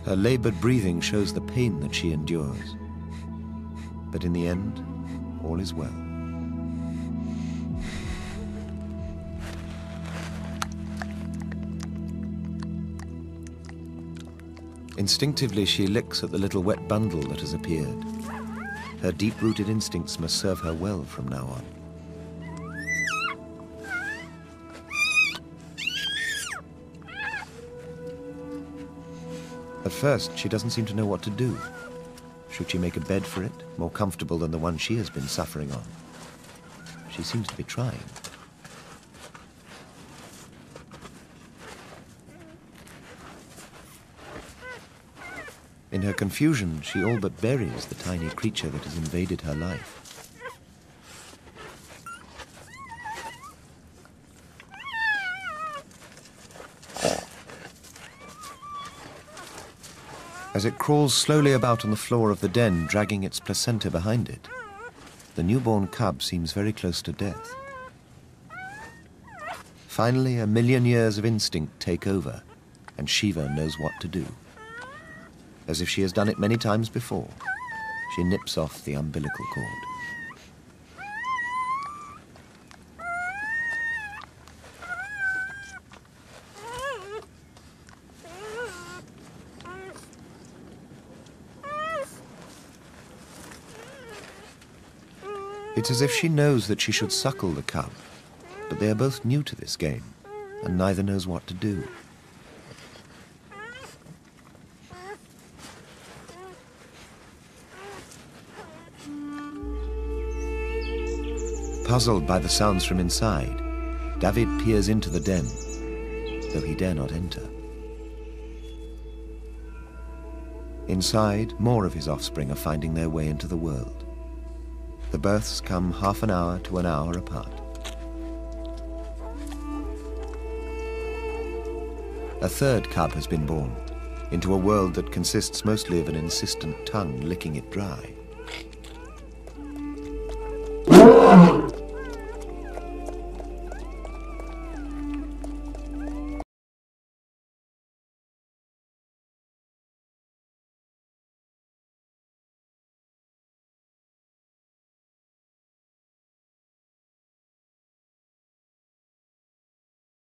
Her labored breathing shows the pain that she endures. But in the end, all is well. Instinctively, she licks at the little wet bundle that has appeared. Her deep-rooted instincts must serve her well from now on. At first, she doesn't seem to know what to do. Should she make a bed for it, more comfortable than the one she has been suffering on? She seems to be trying. In her confusion, she all but buries the tiny creature that has invaded her life. As it crawls slowly about on the floor of the den, dragging its placenta behind it, the newborn cub seems very close to death. Finally, 1,000,000 years of instinct take over, and Sheeva knows what to do. As if she has done it many times before, she nips off the umbilical cord. It's as if she knows that she should suckle the cub, but they are both new to this game, and neither knows what to do. Puzzled by the sounds from inside, David peers into the den, though he dare not enter. Inside, more of his offspring are finding their way into the world. The births come half an hour to an hour apart. A third cub has been born, into a world that consists mostly of an insistent tongue licking it dry.